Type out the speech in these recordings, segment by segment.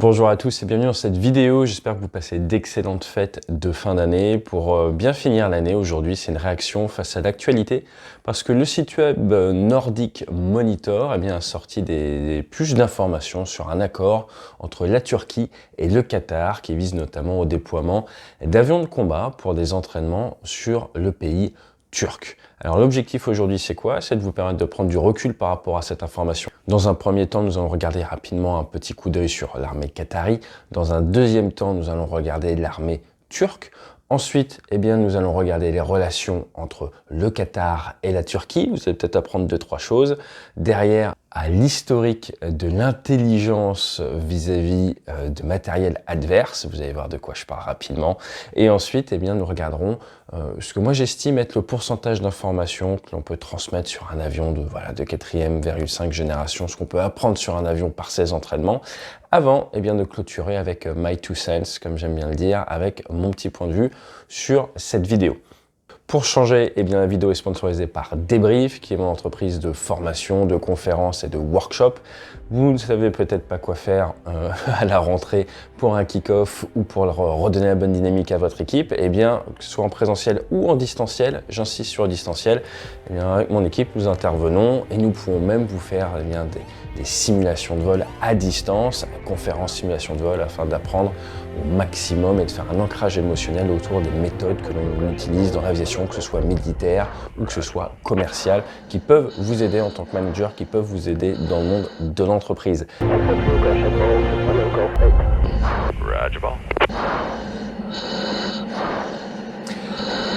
Bonjour à tous et bienvenue dans cette vidéo. J'espère que vous passez d'excellentes fêtes de fin d'année. Pour bien finir l'année, aujourd'hui, c'est une réaction face à l'actualité parce que le site web Nordic Monitor a sorti plus d'informations sur un accord entre la Turquie et le Qatar qui vise notamment au déploiement d'avions de combat pour des entraînements sur le pays turc. Alors l'objectif aujourd'hui c'est quoi? C'est de vous permettre de prendre du recul par rapport à cette information. Dans un premier temps, nous allons regarder rapidement un petit coup d'œil sur l'armée qatari. Dans un deuxième temps, nous allons regarder l'armée turque. Ensuite, nous allons regarder les relations entre le Qatar et la Turquie. Vous allez peut-être apprendre 2-3 choses. Derrière, à l'historique de l'intelligence vis-à-vis de matériel adverse. Vous allez voir de quoi je parle rapidement. Et ensuite, nous regarderons ce que moi j'estime être le pourcentage d'informations que l'on peut transmettre sur un avion de 4e, 5 génération, ce qu'on peut apprendre sur un avion par ces entraînements, avant de clôturer avec my two cents, comme j'aime bien le dire, avec mon petit point de vue sur cette vidéo. Pour changer, la vidéo est sponsorisée par Debrief, qui est mon entreprise de formation, de conférences et de workshops. Vous ne savez peut-être pas quoi faire à la rentrée pour un kick-off ou pour redonner la bonne dynamique à votre équipe. Que ce soit en présentiel ou en distanciel, j'insiste sur le distanciel, avec mon équipe, nous intervenons et nous pouvons même vous faire des simulations de vol à distance, conférences simulations de vol, afin d'apprendre au maximum et de faire un ancrage émotionnel autour des méthodes que l'on utilise dans l'aviation, que ce soit militaire ou que ce soit commercial, qui peuvent vous aider en tant que manager, qui peuvent vous aider dans le monde de l'entreprise.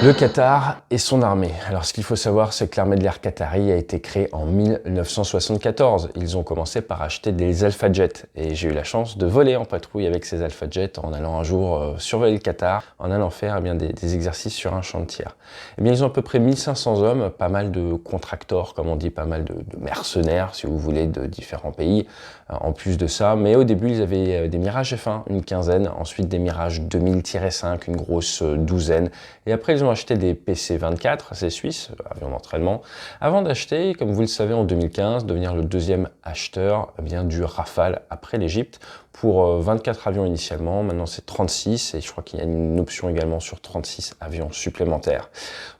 Le Qatar et son armée. Alors ce qu'il faut savoir, c'est que l'armée de l'air qatari a été créée en 1974. Ils ont commencé par acheter des Alpha Jets et j'ai eu la chance de voler en patrouille avec ces Alpha Jets en allant un jour surveiller le Qatar, en allant faire des exercices sur un champ de tir. Ils ont à peu près 1500 hommes, pas mal de contracteurs, comme on dit, pas mal de mercenaires, si vous voulez, de différents pays, en plus de ça. Mais au début, ils avaient des Mirage F1, une quinzaine, ensuite des Mirage 2000-5, une grosse douzaine, et après ils ont acheté des PC-24, c'est suisse, avion d'entraînement, avant d'acheter, comme vous le savez, en 2015, devenir le deuxième acheteur du Rafale après l'Égypte, pour 24 avions initialement, maintenant c'est 36, et je crois qu'il y a une option également sur 36 avions supplémentaires.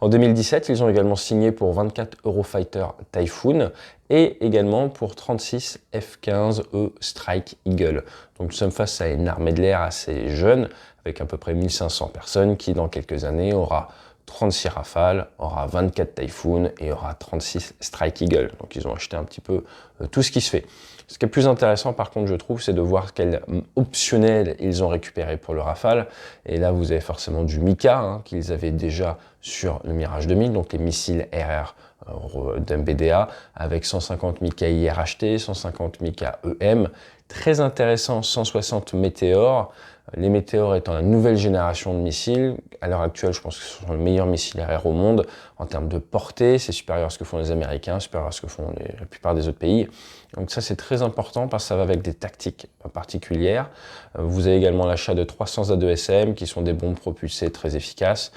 En 2017, ils ont également signé pour 24 Eurofighter Typhoon, et également pour 36 F-15E Strike Eagle. Donc nous sommes face à une armée de l'air assez jeune, avec à peu près 1500 personnes, qui dans quelques années aura 36 Rafale, aura 24 Typhoon et aura 36 Strike Eagle. Donc ils ont acheté un petit peu tout ce qui se fait. Ce qui est plus intéressant par contre, je trouve, c'est de voir quel optionnel ils ont récupéré pour le Rafale. Et là, vous avez forcément du Mika, qu'ils avaient déjà sur le Mirage 2000, donc les missiles RR d'MBDA, avec 150 Mika IRHT, 150 Mika EM. Très intéressant, 160 Météor. Les Météor étant la nouvelle génération de missiles. À l'heure actuelle, je pense que ce sont les meilleurs missiles RR au monde. En termes de portée, c'est supérieur à ce que font les Américains, supérieur à ce que font la plupart des autres pays. Donc ça, c'est très important parce que ça va avec des tactiques particulières. Vous avez également l'achat de 300 A2SM qui sont des bombes propulsées très efficaces.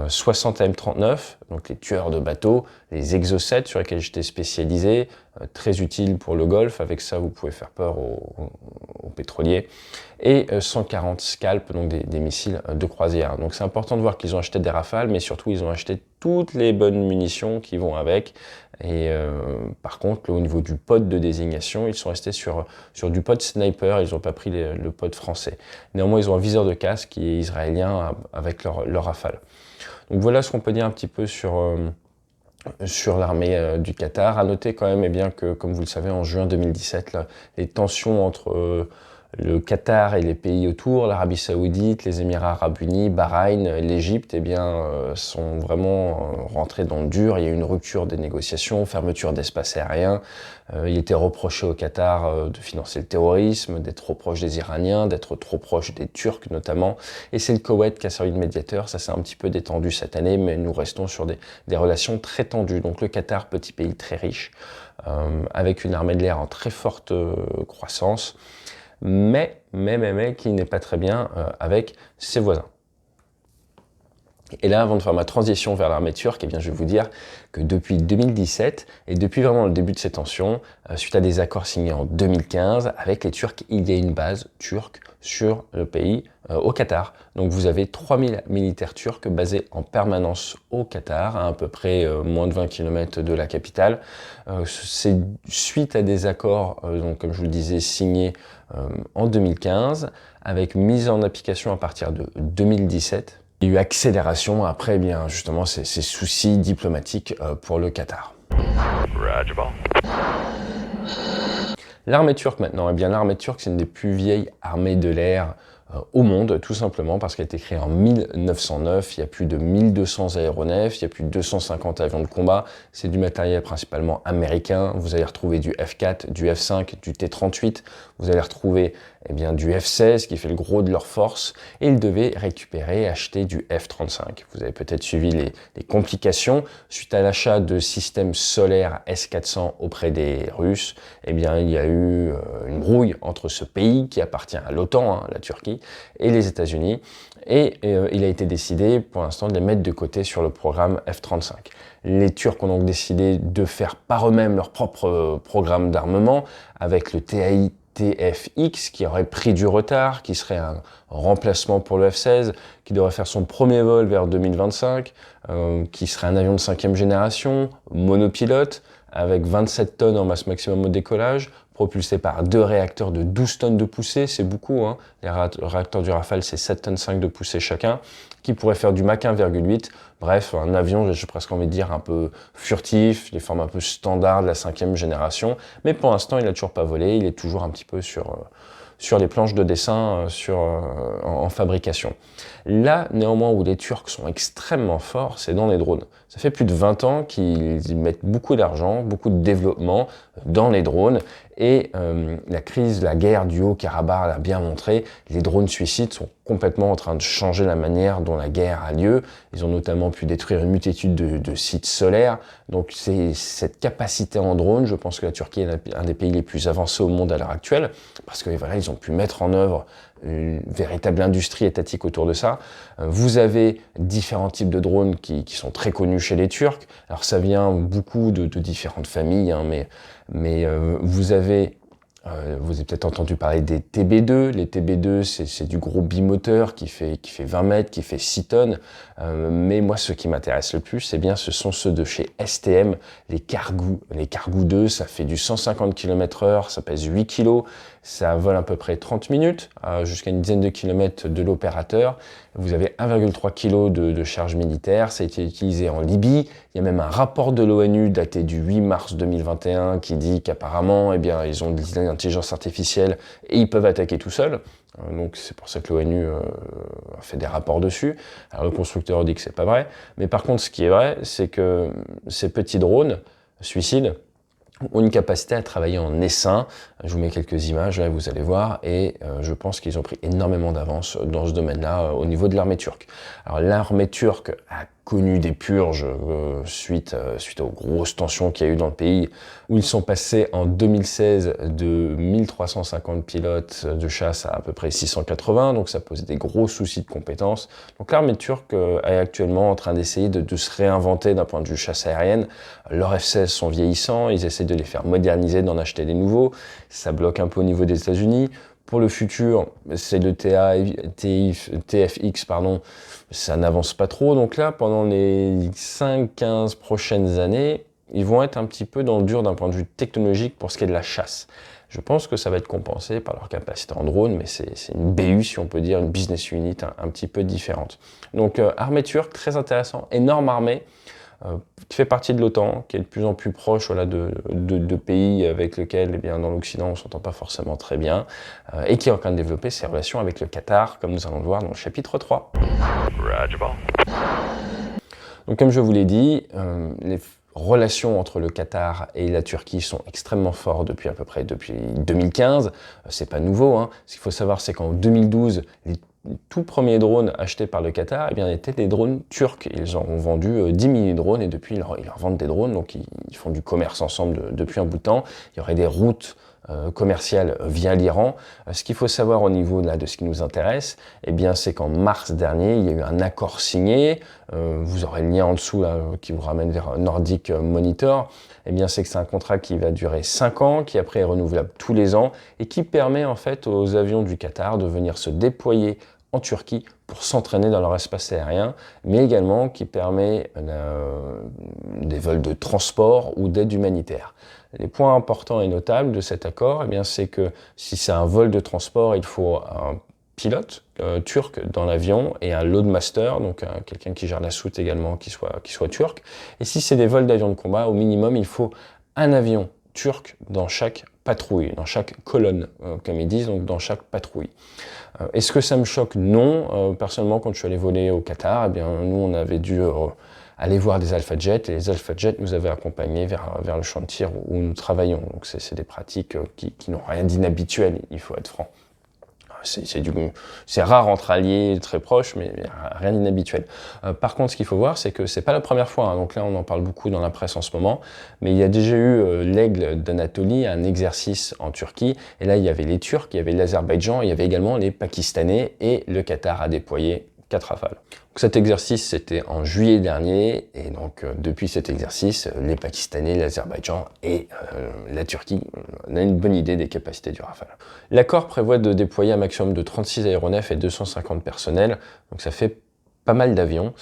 60 AM39, donc les tueurs de bateaux, les Exocet sur lesquels j'étais spécialisé, très utile pour le Golfe. Avec ça, vous pouvez faire peur aux pétroliers. Et 140 Scalp, donc des missiles de croisière. Donc c'est important de voir qu'ils ont acheté des Rafales, mais surtout ils ont acheté toutes les bonnes munitions qui vont avec. Et par contre, au niveau du pod de désignation, ils sont restés sur du pod sniper, ils n'ont pas pris le pod français. Néanmoins, ils ont un viseur de casque qui est israélien avec leur Rafale. Donc voilà ce qu'on peut dire un petit peu sur l'armée du Qatar. À noter quand même que, comme vous le savez, en juin 2017, les tensions entre le Qatar et les pays autour, l'Arabie Saoudite, les Émirats Arabes Unis, Bahreïn, l'Égypte, sont vraiment rentrés dans le dur. Il y a eu une rupture des négociations, fermeture d'espace aérien. Il était reproché au Qatar de financer le terrorisme, d'être trop proche des Iraniens, d'être trop proche des Turcs notamment. Et c'est le Koweït qui a servi de médiateur. Ça s'est un petit peu détendu cette année, mais nous restons sur des relations très tendues. Donc le Qatar, petit pays très riche, avec une armée de l'air en très forte croissance, mais qui n'est pas très bien avec ses voisins. Et là, avant de faire ma transition vers l'armée turque, eh bien, je vais vous dire que depuis 2017, et depuis vraiment le début de ces tensions, suite à des accords signés en 2015, avec les Turcs, il y a une base turque sur le pays, au Qatar. Donc vous avez 3000 militaires turcs basés en permanence au Qatar, à peu près moins de 20 km de la capitale. C'est suite à des accords, donc, comme je vous le disais, signés en 2015, avec mise en application à partir de 2017. Il y a eu accélération après, eh bien, justement, ces soucis diplomatiques pour le Qatar. L'armée turque maintenant, eh bien, l'armée turque, c'est une des plus vieilles armées de l'air au monde, tout simplement parce qu'elle a été créée en 1909, il y a plus de 1200 aéronefs, il y a plus de 250 avions de combat, c'est du matériel principalement américain, vous allez retrouver du F4, du F5, du T-38, vous allez retrouver eh bien, du F-16 qui fait le gros de leur force, et ils devaient récupérer et acheter du F-35. Vous avez peut-être suivi les complications suite à l'achat de systèmes solaires S-400 auprès des Russes, eh bien, il y a eu une brouille entre ce pays qui appartient à l'OTAN, hein, la Turquie, et les États-Unis, et il a été décidé pour l'instant de les mettre de côté sur le programme F-35. Les Turcs ont donc décidé de faire par eux-mêmes leur propre programme d'armement avec le TAI-TFX qui aurait pris du retard, qui serait un remplacement pour le F-16, qui devrait faire son premier vol vers 2025, qui serait un avion de 5e génération, monopilote, avec 27 tonnes en masse maximum au décollage, propulsé par 2 réacteurs de 12 tonnes de poussée, c'est beaucoup, hein. Les réacteurs du Rafale, c'est 7 tonnes 5 de poussée chacun, qui pourrait faire du Mach 1,8. Bref, un avion, j'ai presque envie de dire, un peu furtif, les formes un peu standards de la 5e génération, mais pour l'instant, il n'a toujours pas volé, il est toujours un petit peu sur les planches de dessin en fabrication. Là, néanmoins, où les Turcs sont extrêmement forts, c'est dans les drones. Ça fait plus de 20 ans qu'ils mettent beaucoup d'argent, beaucoup de développement dans les drones, et la crise, la guerre du Haut-Karabakh l'a bien montré, les drones suicides sont complètement en train de changer la manière dont la guerre a lieu. Ils ont notamment pu détruire une multitude de sites solaires. Donc c'est cette capacité en drone, je pense que la Turquie est un des pays les plus avancés au monde à l'heure actuelle, parce que voilà, ils ont pu mettre en œuvre une véritable industrie étatique autour de ça. Vous avez différents types de drones qui sont très connus chez les Turcs. Alors ça vient beaucoup de différentes familles, hein, mais vous avez peut-être entendu parler des TB2. Les TB2, c'est du gros bimoteur qui fait 20 mètres, qui fait 6 tonnes. Mais moi, ce qui m'intéresse le plus, ce sont ceux de chez STM, les Kargoo. Les Kargoo 2, ça fait du 150 km/h, ça pèse 8 kg, ça vole à peu près 30 minutes, jusqu'à une dizaine de kilomètres de l'opérateur. Vous avez 1,3 kg de charge militaire, ça a été utilisé en Libye. Il y a même un rapport de l'ONU daté du 8 mars 2021 qui dit qu'apparemment, eh bien, ils ont de l'intelligence artificielle et ils peuvent attaquer tout seuls. Donc c'est pour ça que l'ONU a fait des rapports dessus. Alors le constructeur dit que c'est pas vrai. Mais par contre, ce qui est vrai, c'est que ces petits drones suicides ont une capacité à travailler en essaim. Je vous mets quelques images, là vous allez voir, et je pense qu'ils ont pris énormément d'avance dans ce domaine-là au niveau de l'armée turque. Alors l'armée turque a connu des purges suite aux grosses tensions qu'il y a eu dans le pays, où ils sont passés en 2016 de 1350 pilotes de chasse à peu près 680, donc ça posait des gros soucis de compétences. Donc l'armée turque est actuellement en train d'essayer de se réinventer d'un point de vue chasse aérienne. Leurs F-16 sont vieillissants, ils essaient de les faire moderniser, d'en acheter des nouveaux. Ça bloque un peu au niveau des États-Unis. Pour le futur, c'est le TFX, ça n'avance pas trop. Donc là, pendant les 5-15 prochaines années, ils vont être un petit peu dans le dur d'un point de vue technologique pour ce qui est de la chasse. Je pense que ça va être compensé par leur capacité en drone, mais c'est une BU, si on peut dire, une business unit un petit peu différente. Donc armée turque, très intéressant, énorme armée, qui fait partie de l'OTAN, qui est de plus en plus proche voilà, de pays avec lesquels, eh bien, dans l'Occident, on ne s'entend pas forcément très bien, et qui est en train de développer ses relations avec le Qatar, comme nous allons le voir dans le chapitre 3. Donc comme je vous l'ai dit, les relations entre le Qatar et la Turquie sont extrêmement fortes depuis 2015. C'est pas nouveau, hein. Ce qu'il faut savoir, c'est qu'en 2012, les tout premiers drones achetés par le Qatar, eh bien, étaient des drones turcs. Ils en ont vendu 10 mini-drones et depuis, ils leur vendent des drones, donc ils font du commerce ensemble depuis un bout de temps. Il y aurait des routes commercial via l'Iran. Ce qu'il faut savoir au niveau là, de ce qui nous intéresse, eh bien, c'est qu'en mars dernier, il y a eu un accord signé. Vous aurez le lien en dessous là, qui vous ramène vers Nordic Monitor. Eh bien, c'est que c'est un contrat qui va durer 5 ans, qui après est renouvelable tous les ans et qui permet en fait aux avions du Qatar de venir se déployer en Turquie pour s'entraîner dans leur espace aérien, mais également qui permet des vols de transport ou d'aide humanitaire. Les points importants et notables de cet accord, eh bien, c'est que si c'est un vol de transport, il faut un pilote turc dans l'avion et un loadmaster, donc quelqu'un qui gère la soute également qui soit turc. Et si c'est des vols d'avions de combat, au minimum, il faut un avion turc dans chaque patrouille, dans chaque colonne, comme ils disent, donc dans chaque patrouille. Est-ce que ça me choque? Non. Personnellement, quand je suis allé voler au Qatar, eh bien, nous, on avait dû aller voir des Alpha Jets, et les Alpha Jets nous avaient accompagnés vers le champ de tir où nous travaillons. Donc c'est des pratiques qui n'ont rien d'inhabituel, il faut être franc. C'est rare entre alliés très proches, mais rien d'inhabituel. Par contre, ce qu'il faut voir, c'est que c'est pas la première fois, hein, donc là on en parle beaucoup dans la presse en ce moment, mais il y a déjà eu l'Aigle d'Anatolie, un exercice en Turquie, et là il y avait les Turcs, il y avait l'Azerbaïdjan, il y avait également les Pakistanais, et le Qatar a déployé 4 Rafales. Donc cet exercice, c'était en juillet dernier, et donc depuis cet exercice, les Pakistanais, l'Azerbaïdjan et la Turquie, on a une bonne idée des capacités du Rafale. L'accord prévoit de déployer un maximum de 36 aéronefs et 250 personnels, donc ça fait pas mal d'avions.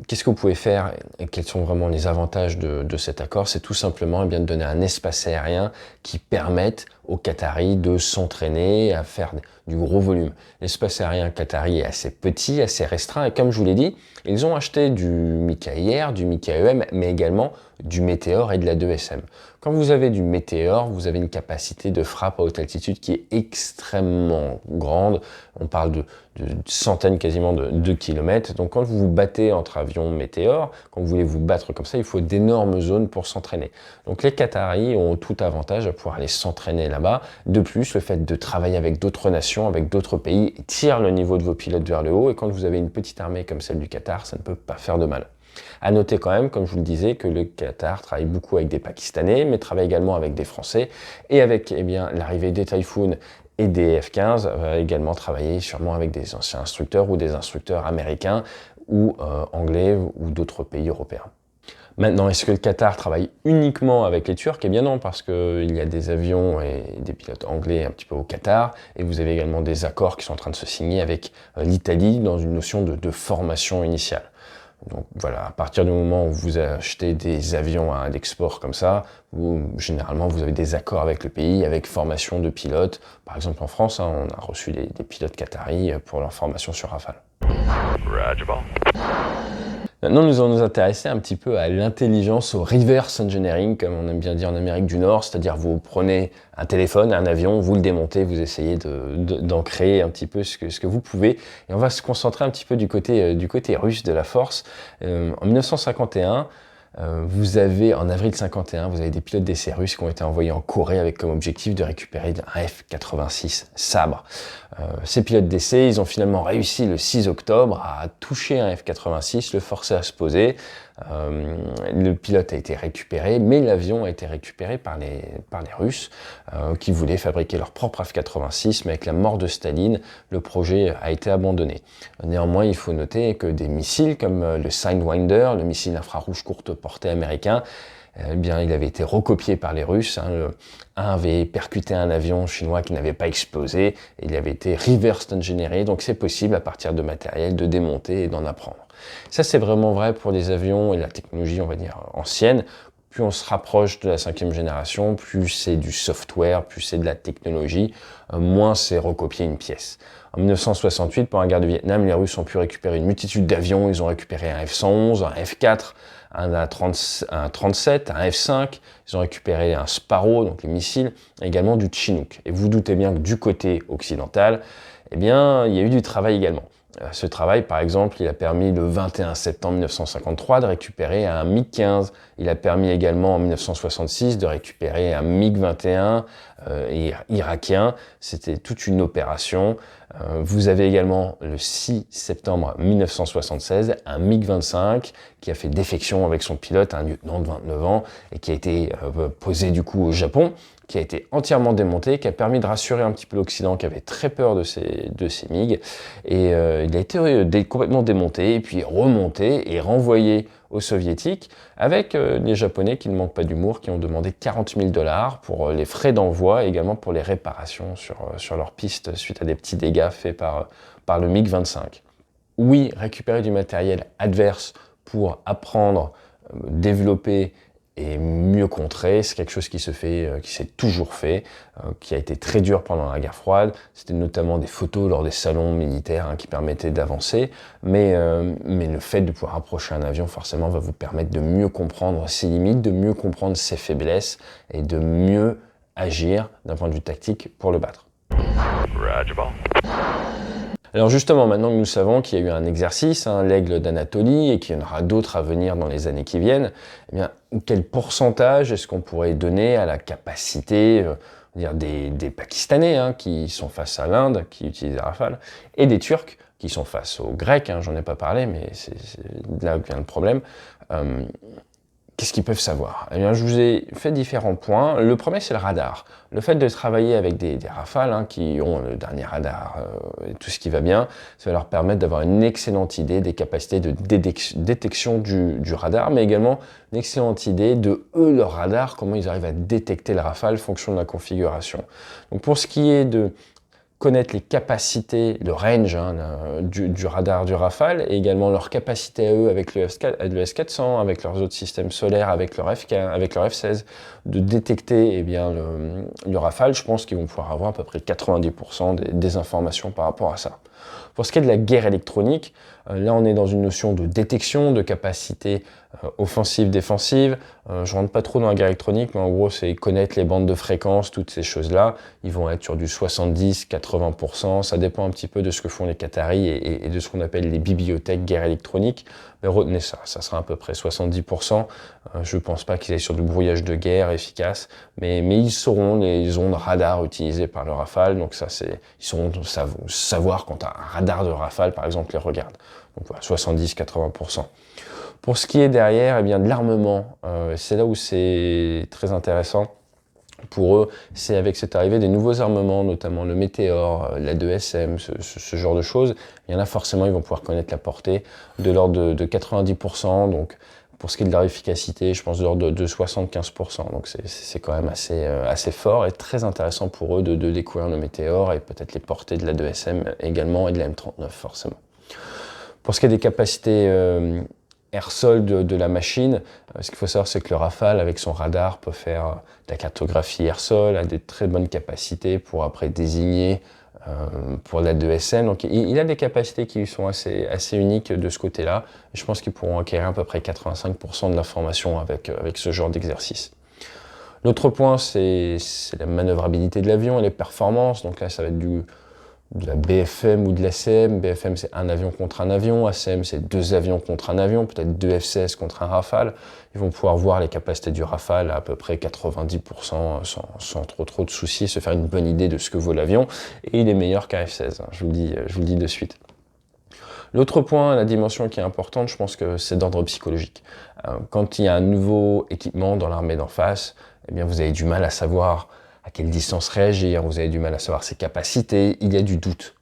Qu'est-ce que vous pouvez faire et quels sont vraiment les avantages de cet accord? C'est tout simplement de donner un espace aérien qui permette aux Qataris de s'entraîner à faire du gros volume. L'espace aérien qatari est assez petit, assez restreint, et comme je vous l'ai dit, ils ont acheté du Mika-IR, du Mika-EM, mais également du Météor et de la 2SM. Quand vous avez du Météor, vous avez une capacité de frappe à haute altitude qui est extrêmement grande. On parle de centaines quasiment de kilomètres. Donc quand vous vous battez entre avions Météor, quand vous voulez vous battre comme ça, il faut d'énormes zones pour s'entraîner. Donc les Qataris ont tout avantage à pouvoir aller s'entraîner là-bas. De plus, le fait de travailler avec d'autres nations, avec d'autres pays, tire le niveau de vos pilotes vers le haut. Et quand vous avez une petite armée comme celle du Qatar, ça ne peut pas faire de mal. À noter quand même, comme je vous le disais, que le Qatar travaille beaucoup avec des Pakistanais, mais travaille également avec des Français, et avec l'arrivée des Typhoon et des F-15, va également travailler sûrement avec des anciens instructeurs ou des instructeurs américains ou anglais ou d'autres pays européens. Maintenant, est-ce que le Qatar travaille uniquement avec les Turcs? Eh bien non, parce qu'il y a des avions et des pilotes anglais un petit peu au Qatar, et vous avez également des accords qui sont en train de se signer avec l'Italie dans une notion de formation initiale. Donc voilà, à partir du moment où vous achetez des avions à l'export comme ça, généralement vous avez des accords avec le pays, avec formation de pilotes. Par exemple en France, on a reçu des pilotes qataris pour leur formation sur Rafale. Maintenant, nous allons nous intéresser un petit peu à l'intelligence, au reverse engineering, comme on aime bien dire en Amérique du Nord, c'est-à-dire vous prenez un téléphone, un avion, vous le démontez, vous essayez d'en créer un petit peu ce que vous pouvez. Et on va se concentrer un petit peu du côté russe de la force. En 1951, vous avez, en avril 51, vous avez des pilotes d'essai russes qui ont été envoyés en Corée avec comme objectif de récupérer un F-86 Sabre. Ces pilotes d'essai, ils ont finalement réussi le 6 octobre à toucher un F-86, le forcer à se poser. Le pilote a été récupéré, mais l'avion a été récupéré par les Russes qui voulaient fabriquer leur propre F-86, mais avec la mort de Staline, le projet a été abandonné. Néanmoins, il faut noter que des missiles comme le Sidewinder, le missile infrarouge courte portée américain, eh bien, il avait été recopié par les Russes. Un avait percuté un avion chinois qui n'avait pas explosé, et il avait été reverse engineeré, donc c'est possible à partir de matériel de démonter et d'en apprendre. Ça, c'est vraiment vrai pour les avions et la technologie, on va dire, ancienne. Plus on se rapproche de la 5e génération, plus c'est du software, plus c'est de la technologie, moins c'est recopier une pièce. En 1968, pendant la guerre du Vietnam, les Russes ont pu récupérer une multitude d'avions. Ils ont récupéré un F-111, un F-4, un A-37, un F-5. Ils ont récupéré un Sparrow, donc les missiles, et également du Chinook. Et vous vous doutez bien que du côté occidental, eh bien, il y a eu du travail également. Ce travail, par exemple, il a permis le 21 septembre 1953 de récupérer un MiG-15. Il a permis également en 1966 de récupérer un MiG-21 irakien. C'était toute une opération. Vous avez également le 6 septembre 1976 un MiG-25 qui a fait défection avec son pilote, un lieutenant de 29 ans, et qui a été posé du coup au Japon. qui a été entièrement démonté, qui a permis de rassurer un petit peu l'Occident qui avait très peur de ces MiG. Et il a été complètement démonté et puis remonté et renvoyé aux Soviétiques avec les Japonais qui ne manquent pas d'humour, qui ont demandé 40 000 $ pour les frais d'envoi et également pour les réparations sur leur piste suite à des petits dégâts faits par le MiG-25. Oui, récupérer du matériel adverse pour apprendre, développer et mieux contrer, c'est quelque chose qui s'est toujours fait, qui a été très dur pendant la guerre froide. C'était notamment des photos lors des salons militaires qui permettaient d'avancer, mais le fait de pouvoir approcher un avion forcément va vous permettre de mieux comprendre ses limites, de mieux comprendre ses faiblesses et de mieux agir d'un point de vue tactique pour le battre. Alors justement, maintenant que nous savons qu'il y a eu un exercice, l'Aigle d'Anatolie, et qu'il y en aura d'autres à venir dans les années qui viennent, eh bien, quel pourcentage est-ce qu'on pourrait donner à la capacité des Pakistanais qui sont face à l'Inde, qui utilisent les Rafales, et des Turcs qui sont face aux Grecs, j'en ai pas parlé, mais c'est là que vient le problème. Qu'est-ce qu'ils peuvent savoir? Eh bien, je vous ai fait différents points. Le premier, c'est le radar. Le fait de travailler avec des Rafales qui ont le dernier radar et tout ce qui va bien, ça va leur permettre d'avoir une excellente idée des capacités de détection du radar, mais également une excellente idée de leur radar, comment ils arrivent à détecter le Rafale, fonction de la configuration. Donc, pour ce qui est de connaître les capacités, le range du radar du Rafale et également leur capacité à eux avec le S400, avec leurs autres systèmes solaires, avec leur F16, de détecter le Rafale. Je pense qu'ils vont pouvoir avoir à peu près 90% des informations par rapport à ça. Pour ce qui est de la guerre électronique, là on est dans une notion de détection, de capacité offensive, défensive. Je rentre pas trop dans la guerre électronique, mais en gros c'est connaître les bandes de fréquences, toutes ces choses-là. Ils vont être sur du 70-80%, ça dépend un petit peu de ce que font les Qataris et de ce qu'on appelle les bibliothèques guerre électronique. Mais retenez ça sera à peu près 70%. Je pense pas qu'ils aient sur du brouillage de guerre efficace, mais ils sauront les ondes radar utilisées par le Rafale, donc ça ils sauront savoir quand un radar de Rafale par exemple les regarde. Donc voilà, 70-80%. Pour ce qui est derrière, de l'armement, c'est là où c'est très intéressant. Pour eux, c'est avec cette arrivée des nouveaux armements, notamment le Météor, l'A2SM, ce genre de choses. Il y en a forcément, ils vont pouvoir connaître la portée de l'ordre de 90%. Donc, pour ce qui est de leur efficacité, je pense de l'ordre de 75%. Donc, c'est quand même assez fort et très intéressant pour eux de découvrir le Météor et peut-être les portées de l'A2SM également et de la M39 forcément. Pour ce qui est des capacités air-sol de la machine, ce qu'il faut savoir, c'est que le Rafale, avec son radar, peut faire de la cartographie air-sol, a des très bonnes capacités pour après désigner pour l'A2SM. Donc il a des capacités qui sont assez uniques de ce côté-là. Je pense qu'ils pourront acquérir à peu près 85% de l'information avec ce genre d'exercice. L'autre point, c'est la manœuvrabilité de l'avion et les performances. Donc là, ça va être de la BFM ou de l'ACM. BFM, c'est un avion contre un avion. ACM, c'est 2 avions contre un avion, peut-être 2 F-16 contre un Rafale. Ils vont pouvoir voir les capacités du Rafale à peu près 90% sans trop de soucis, se faire une bonne idée de ce que vaut l'avion. Et il est meilleur qu'un F-16, je vous le dis de suite. L'autre point, la dimension qui est importante, je pense que c'est d'ordre psychologique. Quand il y a un nouveau équipement dans l'armée d'en face, vous avez du mal à savoir à quelle distance réagir, vous avez du mal à savoir ses capacités, il y a du doute.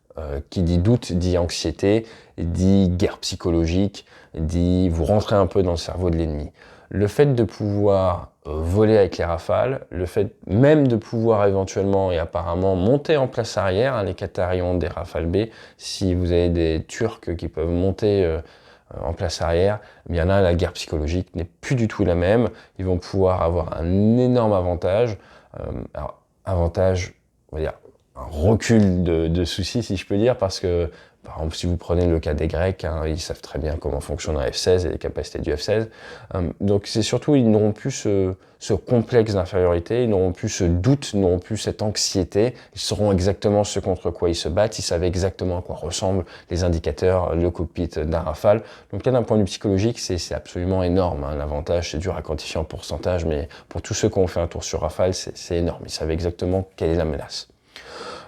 Qui dit doute dit anxiété, dit guerre psychologique, dit vous rentrez un peu dans le cerveau de l'ennemi. Le fait de pouvoir voler avec les Rafales, le fait même de pouvoir éventuellement et apparemment monter en place arrière, les Qataris ont des Rafales B, si vous avez des Turcs qui peuvent monter en place arrière, bien là la guerre psychologique n'est plus du tout la même, ils vont pouvoir avoir un énorme avantage. Alors, avantage, on va dire, un recul de soucis, si je peux dire, parce que, par exemple, si vous prenez le cas des Grecs, ils savent très bien comment fonctionne un F-16 et les capacités du F-16. Donc, c'est surtout, ils n'auront plus ce complexe d'infériorité, ils n'auront plus ce doute, ils n'auront plus cette anxiété. Ils sauront exactement ce contre quoi ils se battent, ils savent exactement à quoi ressemblent les indicateurs, le cockpit d'un Rafale. Donc là, d'un point de vue psychologique, c'est absolument énorme. L'avantage, c'est dur à quantifier en pourcentage, mais pour tous ceux qui ont fait un tour sur Rafale, c'est énorme. Ils savent exactement quelle est la menace.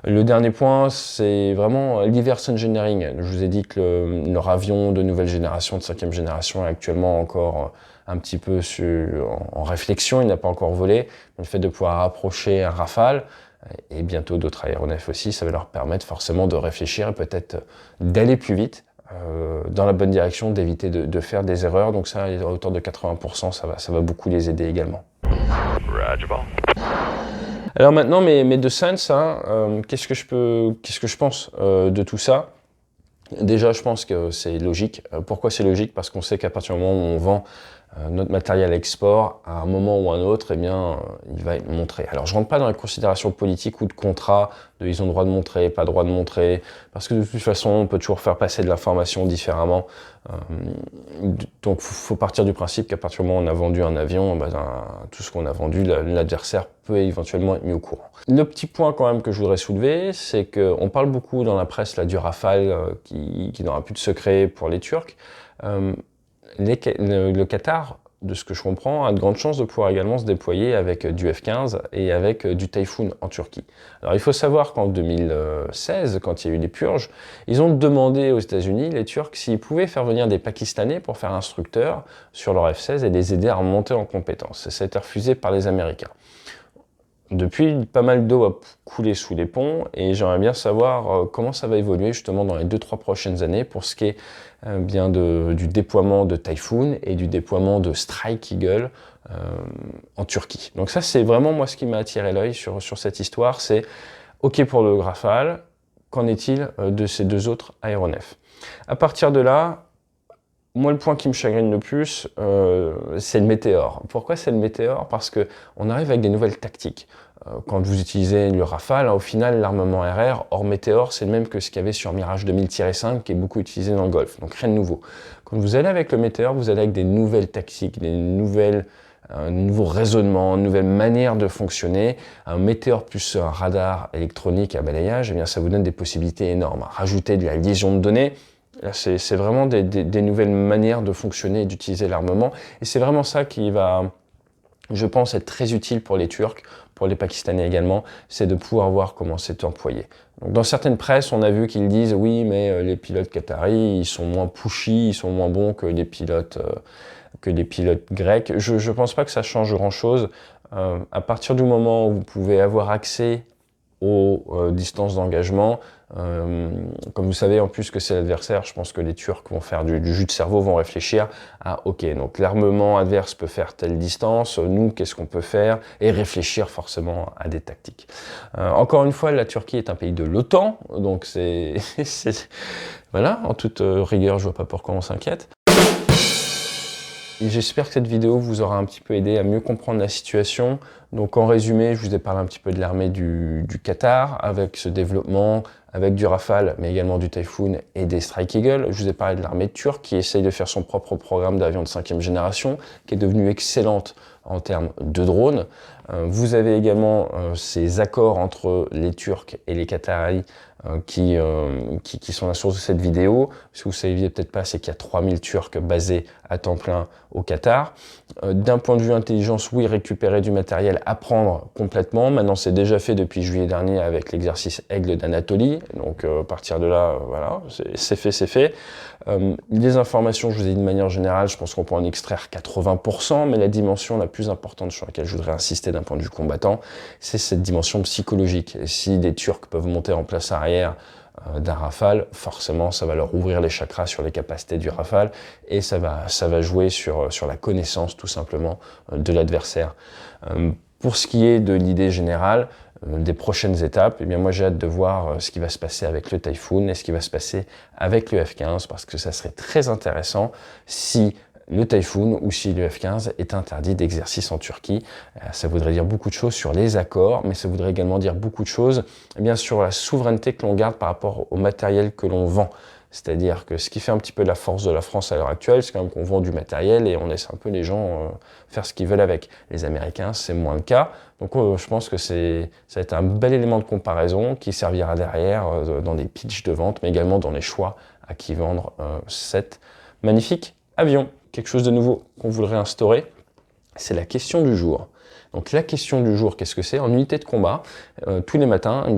Le dernier point, c'est vraiment l'Iverse Engineering. Je vous ai dit que leur avion de nouvelle génération, de 5e génération, est actuellement encore un petit peu en réflexion, il n'a pas encore volé. Le fait de pouvoir approcher un Rafale, et bientôt d'autres aéronefs aussi, ça va leur permettre forcément de réfléchir et peut-être d'aller plus vite dans la bonne direction, d'éviter de faire des erreurs. Donc ça, à hauteur de 80%, ça va beaucoup les aider également. Alors maintenant, mes deux sens, hein, qu'est-ce que je pense de tout ça? Déjà, je pense que c'est logique. Pourquoi c'est logique? Parce qu'on sait qu'à partir du moment où on vend notre matériel à export, à un moment ou à un autre, eh bien, il va être montré. Alors, je rentre pas dans les considérations politiques ou de contrat, ils ont droit de montrer, pas droit de montrer, parce que de toute façon, on peut toujours faire passer de l'information différemment. Donc, faut partir du principe qu'à partir du moment où on a vendu un avion, tout ce qu'on a vendu, l'adversaire peut éventuellement être mis au courant. Le petit point quand même que je voudrais soulever, c'est qu'on parle beaucoup dans la presse là, du Rafale qui n'aura plus de secret pour les Turcs. Le Qatar, de ce que je comprends, a de grandes chances de pouvoir également se déployer avec du F-15 et avec du Typhoon en Turquie. Alors il faut savoir qu'en 2016, quand il y a eu les purges, ils ont demandé aux États-Unis, les Turcs, s'ils pouvaient faire venir des Pakistanais pour faire instructeurs sur leur F-16 et les aider à remonter en compétences. Et ça a été refusé par les Américains. Depuis, pas mal d'eau a coulé sous les ponts et j'aimerais bien savoir comment ça va évoluer justement dans les 2-3 prochaines années pour ce qui est bien du déploiement de Typhoon et du déploiement de Strike Eagle en Turquie. Donc ça, c'est vraiment moi ce qui m'a attiré l'œil sur cette histoire, c'est OK pour le Rafale, qu'en est-il de ces deux autres aéronefs? À partir de là, moi, le point qui me chagrine le plus, c'est le Météore. Pourquoi c'est le Météore? Parce qu'on arrive avec des nouvelles tactiques. Quand vous utilisez le Rafale, au final, l'armement RR, hors Météore, c'est le même que ce qu'il y avait sur Mirage 2000-5, qui est beaucoup utilisé dans le Golfe. Donc rien de nouveau. Quand vous allez avec le Météore, vous allez avec des nouvelles tactiques, un nouveau raisonnement, une nouvelle manière de fonctionner. Un Météore plus un radar électronique à balayage, eh bien, ça vous donne des possibilités énormes. Rajouter de la liaison de données, là, c'est vraiment des nouvelles manières de fonctionner et d'utiliser l'armement. Et c'est vraiment ça qui va, je pense, être très utile pour les Turcs, pour les Pakistanais également, c'est de pouvoir voir comment c'est employé. Donc, dans certaines presses, on a vu qu'ils disent « Oui, mais les pilotes qataris, ils sont moins pushy, ils sont moins bons que les pilotes grecs. » Je ne pense pas que ça change grand-chose. À partir du moment où vous pouvez avoir accès aux distances d'engagement. Comme vous savez, en plus que c'est l'adversaire, je pense que les Turcs vont faire du jus de cerveau, vont réfléchir à OK, donc l'armement adverse peut faire telle distance, nous, qu'est-ce qu'on peut faire? Et réfléchir forcément à des tactiques. Encore une fois, la Turquie est un pays de l'OTAN, donc voilà, en toute rigueur, je vois pas pourquoi on s'inquiète. Et j'espère que cette vidéo vous aura un petit peu aidé à mieux comprendre la situation. Donc en résumé, je vous ai parlé un petit peu de l'armée du Qatar, avec ce développement, avec du Rafale, mais également du Typhoon et des Strike Eagle. Je vous ai parlé de l'armée turque qui essaye de faire son propre programme d'avions de 5e génération, qui est devenue excellente en termes de drones. Vous avez également ces accords entre les Turcs et les Qataris qui sont la source de cette vidéo. Ce que vous ne saviez peut-être pas, c'est qu'il y a 3000 Turcs basés à temps plein au Qatar. D'un point de vue intelligence, oui, récupérer du matériel, apprendre complètement. Maintenant, c'est déjà fait depuis juillet dernier avec l'exercice Aigle d'Anatolie. Donc, à partir de là, voilà, c'est fait. Les informations, je vous ai dit de manière générale, je pense qu'on peut en extraire 80%, mais la dimension la plus importante sur laquelle je voudrais insister d'un point de vue combattant, c'est cette dimension psychologique. Et si des Turcs peuvent monter en place arrière d'un Rafale, forcément ça va leur ouvrir les chakras sur les capacités du Rafale et ça va jouer sur la connaissance tout simplement de l'adversaire. Pour ce qui est de l'idée générale, des prochaines étapes, eh bien moi j'ai hâte de voir ce qui va se passer avec le Typhoon et ce qui va se passer avec le F-15 parce que ça serait très intéressant si le Typhoon ou si le F-15 est interdit d'exercice en Turquie. Ça voudrait dire beaucoup de choses sur les accords, mais ça voudrait également dire beaucoup de choses sur la souveraineté que l'on garde par rapport au matériel que l'on vend. C'est-à-dire que ce qui fait un petit peu la force de la France à l'heure actuelle, c'est quand même qu'on vend du matériel et on laisse un peu les gens faire ce qu'ils veulent avec. Les Américains, c'est moins le cas. Donc je pense que ça va être un bel élément de comparaison qui servira derrière dans des pitchs de vente, mais également dans les choix à qui vendre cet magnifique avion. Quelque chose de nouveau qu'on voudrait instaurer, c'est la question du jour. Donc la question du jour, qu'est-ce que c'est? En unité de combat, tous les matins, ou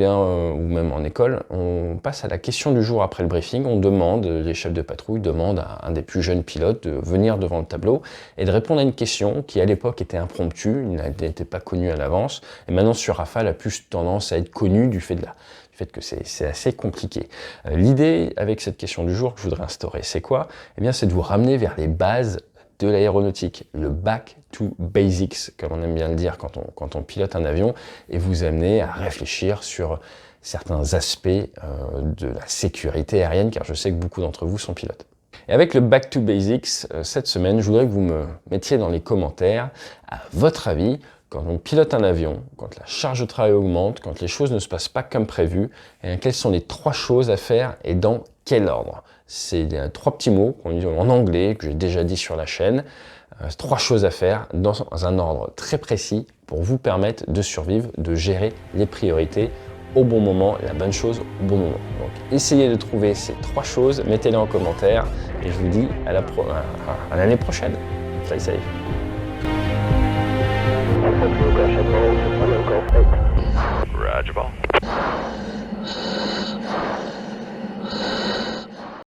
même en école, on passe à la question du jour après le briefing. On demande, les chefs de patrouille demandent à un des plus jeunes pilotes de venir devant le tableau et de répondre à une question qui à l'époque était impromptue, n'était pas connue à l'avance, et maintenant sur Rafale a plus tendance à être connue du fait que c'est assez compliqué. L'idée avec cette question du jour que je voudrais instaurer, c'est quoi? Eh bien, c'est de vous ramener vers les bases de l'aéronautique, le back to basics, comme on aime bien le dire quand on pilote un avion, et vous amener à réfléchir sur certains aspects de la sécurité aérienne, car je sais que beaucoup d'entre vous sont pilotes. Et avec le back to basics, cette semaine, je voudrais que vous me mettiez dans les commentaires, à votre avis, quand on pilote un avion, quand la charge de travail augmente, quand les choses ne se passent pas comme prévu, quelles sont les 3 choses à faire et dans quel ordre? C'est 3 petits mots qu'on dit en anglais, que j'ai déjà dit sur la chaîne. 3 choses à faire dans un ordre très précis pour vous permettre de survivre, de gérer les priorités au bon moment, la bonne chose au bon moment. Donc essayez de trouver ces 3 choses, mettez-les en commentaire et je vous dis à l'année prochaine. Salut, salut. Roger, ball.